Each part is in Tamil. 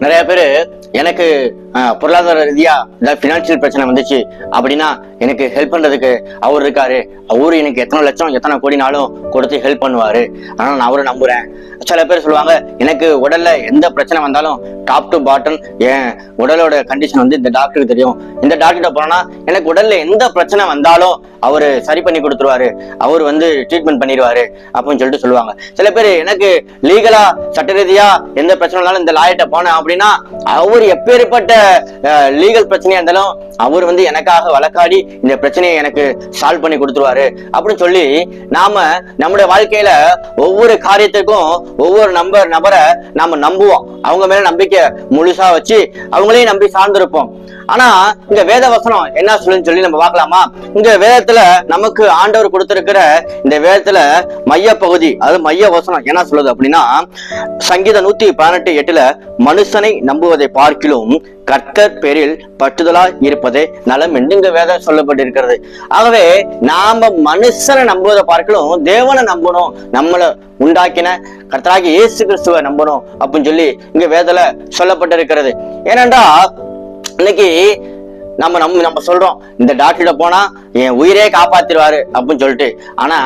நிறைய பேரு எனக்கு பொருளாதார ரீதியா ஏதாவது பினான்சியல் பிரச்சனை வந்துச்சு அப்படின்னா எனக்கு ஹெல்ப் பண்றதுக்கு அவர் இருக்காரு, அவரு எனக்கு எத்தனை லட்சம் எத்தனை கோடினாலும் கொடுத்து ஹெல்ப் பண்ணுவாரு, ஆனா நான் அவரை நம்புறேன். சில பேர் சொல்லுவாங்க, எனக்கு உடல்ல எந்த பிரச்சனை வந்தாலும் டாப் டு பாட்டம் என் உடலோட கண்டிஷன் வந்து இந்த டாக்டருக்கு தெரியும், இந்த டாக்டர்கிட்ட போனா எனக்கு உடல்ல எந்த பிரச்சனை வந்தாலும் அவரு சரி பண்ணி கொடுத்துருவாரு, அவர் வந்து ட்ரீட்மெண்ட் பண்ணிடுவாரு அப்படின்னு சொல்லிட்டு சொல்லுவாங்க. சில பேர் எனக்கு லீகலா சட்ட ரீதியா எந்த பிரச்சனை இருந்தாலும் இந்த லாயர்ட்ட போனேன் அப்படின்னா அவர் எப்பேற்பட்ட லீகல் பிரச்சனையா இருந்தாலும் அவர் வந்து எனக்காக வழக்காடி இந்த பிரச்சனையை எனக்கு சால்வ் பண்ணி கொடுத்துருவாரு அப்படின்னு சொல்லி நாம நம்முடைய வாழ்க்கையில ஒவ்வொரு காரியத்துக்கும் ஒவ்வொரு நபரை நாம நம்புவோம். அவங்க மேல நம்பிக்கை முழுசா வச்சு அவங்களையும் நம்பி சார்ந்திருப்போம். ஆனா இந்த வேத வசனம் என்ன சொல்லுன்னு சொல்லி நம்ம பார்க்கலாமா? இந்த வேதத்துல நமக்கு ஆண்டவர் கொடுத்திருக்கிற இந்த வேதத்துல மைய பகுதி, அதாவது மைய வசனம் என்ன சொல்லுது அப்படின்னா, சங்கீதம் 118:8 மனுஷனை நம்புவதை பார்க்கிலும் கர்த்தர் பேரில் பற்றுதலா இருப்பதே நலம் என்று இந்த வேதம் சொல்லப்பட்டிருக்கிறது. ஆகவே நாம மனுஷனை நம்புவதை பார்க்கலும் தேவனை நம்பணும், நம்மளை உண்டாக்கின கர்த்தராகிய இயேசு கிறிஸ்துவை நம்பணும் அப்படின்னு சொல்லி இங்க வேதத்துல சொல்லப்பட்டிருக்கிறது. ஏனென்றா இன்னைக்கு நம்ம சொல்றோம், இந்த டாக்டர்கிட்ட போனா என் உயிரே காப்பாத்திடுவாரு அப்படின்னு சொல்லிட்டு. ஆனா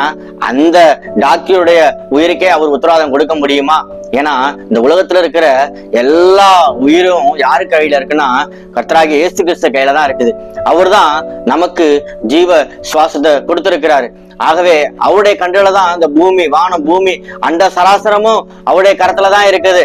அந்த டாக்டருடைய உயிருக்கே அவர் உத்தரவாதம் கொடுக்க முடியுமா? ஏன்னா இந்த உலகத்துல இருக்கிற எல்லா உயிரும் யாரு கையில இருக்குன்னா கர்த்தராகிய இயேசு கிறிஸ்து கையில தான் இருக்குது. அவர் தான் நமக்கு ஜீவ சுவாசத்தை கொடுத்திருக்கிறாரு. ஆகவே அவருடைய கண்ட்ரோல தான் இந்த பூமி, வானம், பூமி, அண்ட சராசரமும் அவருடைய கரத்துல தான் இருக்குது.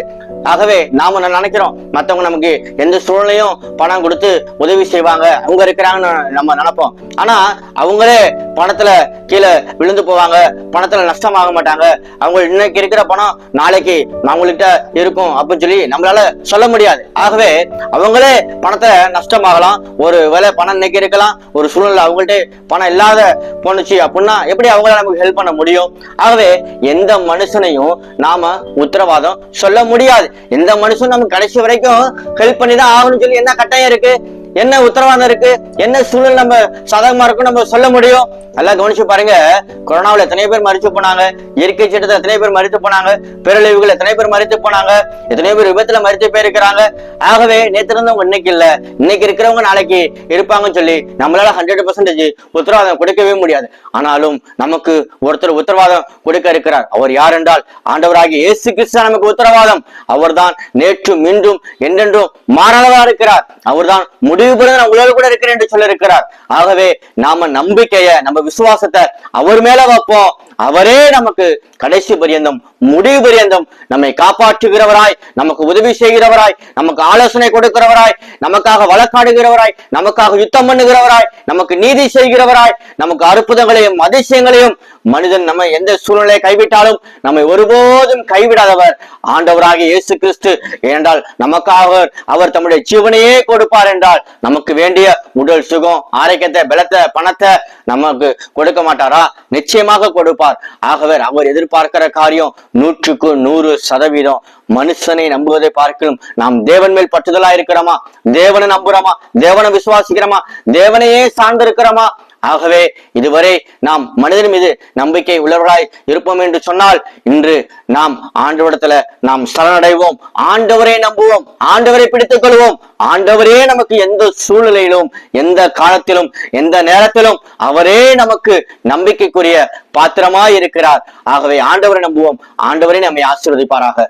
ஆகவே நாம நினைக்கிறோம் மத்தவங்க நமக்கு எந்த சூழ்நிலையும் பணம் கொடுத்து உதவி செய்வாங்க, அவங்க இருக்கிறாங்கன்னு நம்ம நினைப்போம். ஆனா அவங்களே பணத்துல கீழே விழுந்து போவாங்க, பணத்துல நஷ்டமாக மாட்டாங்க. அவங்க இன்னைக்கு இருக்கிற பணம் நாளைக்கு அவங்கள்ட்ட இருக்கும் அப்படின்னு சொல்லி நம்மளால சொல்ல முடியாது. ஆகவே அவங்களே பணத்தை நஷ்டமாகலாம், ஒரு வேலை பணம் இன்னைக்கு இருக்கலாம், ஒரு சூழ்நிலை அவங்கள்ட்ட பணம் இல்லாத போனுச்சு அப்படின்னா எப்படி அவங்கள நமக்கு ஹெல்ப் பண்ண முடியும்? ஆகவே எந்த மனுஷனையும் நாம உத்தரவாதம் சொல்ல முடியாது. எந்த மனுஷன் நம்ம கடைசி வரைக்கும் ஹெல்ப் பண்ணிதான் ஆகணும்னு சொல்லி என்ன கட்டாயம் இருக்கு, என்ன உத்தரவாதம் இருக்கு, என்ன சூழல் நம்ம சாதகமா இருக்கும் நம்ம சொல்ல முடியும்? நல்லா கவனிச்சு பாருங்க. கொரோனாவில் எத்தனை பேர் மரிச்சு போனாங்க, இயற்கை சீற்றத்தில் எத்தனை பேர் மரித்து போனாங்க, பேரழிவுகள் எத்தனை பேர் மரித்து போனாங்க, எத்தனை பேர் விபத்துல மரித்து போயிருக்கிறாங்க. ஆகவே நேற்று இருந்தவங்க இன்னைக்கு இல்ல, இன்னைக்கு இருக்கிறவங்க நாளைக்கு இருப்பாங்கன்னு சொல்லி நம்மளால 100% உத்தரவாதம் கொடுக்கவே முடியாது. ஆனாலும் நமக்கு ஒருத்தர் உத்தரவாதம் கொடுக்க இருக்கிறார். அவர் யார் என்றால் ஆண்டவராகிய இயேசு கிறிஸ்து நமக்கு உத்தரவாதம். அவர்தான் நேற்றும் இன்றும் என்றென்றும் மாறாதவா இருக்கிறார். அவர்தான் முடிவு பெறும் உங்களோடு கூட இருக்கிறேன் என்று சொல்ல இருக்கிறார். ஆகவே நாம நம்பிக்கைய, நம்ம விசுவாசத்தை அவர் மேல வைப்போம். அவரே நமக்கு கடைசி பரியந்தம், முடிவு பரியந்தம் நம்மை காப்பாற்றுகிறவராய், நமக்கு உதவி செய்கிறவராய், நமக்கு ஆலோசனை கொடுக்கிறவராய், நமக்காக வழக்காடுகிறவராய், நமக்காக யுத்தம் பண்ணுகிறவராய், நமக்கு நீதி செய்கிறவராய், நமக்கு அற்புதங்களையும் அதிசயங்களையும், மனிதன் நம்ம எந்த சூழ்நிலையை கைவிட்டாலும் நம்மை ஒருபோதும் கைவிடாதவர் ஆண்டவராகிய இயேசு கிறிஸ்து. ஏனென்றால் நமக்காக அவர் தம்முடைய ஜீவனையே கொடுப்பார் என்றால் நமக்கு வேண்டிய உடல் சுகம், ஆரோக்கியத்தை, பலத்தை, பணத்தை நமக்கு கொடுக்க மாட்டாரா? நிச்சயமாக கொடுப்பார். ஆகவே அவர் எதிர்பார்க்கிற காரியம் 100% மனுஷனை நம்புவதை பார்க்கணும். நாம் தேவன் மேல் பற்றுதலா இருக்கிறோமா? தேவனை நம்புறோமா? தேவனை விசுவாசிக்கிறோமா? தேவனையே சார்ந்து இருக்கிறோமா? ஆகவே இதுவரை நாம் மனிதன் மீது நம்பிக்கை உள்ளவர்களாய் இருப்போம் என்று சொன்னால் இன்று நாம் ஆண்டவரிடத்துல நாம் சரணடைவோம், ஆண்டவரை நம்புவோம், ஆண்டவரை பிடித்துக் கொள்வோம். ஆண்டவரே நமக்கு எந்த சூழ்நிலையிலும், எந்த காலத்திலும், எந்த நேரத்திலும் அவரே நமக்கு நம்பிக்கைக்குரிய பாத்திரமாய் இருக்கிறார். ஆகவே ஆண்டவரை நம்புவோம். ஆண்டவரை நம்மை ஆசீர்வதிப்பாராக.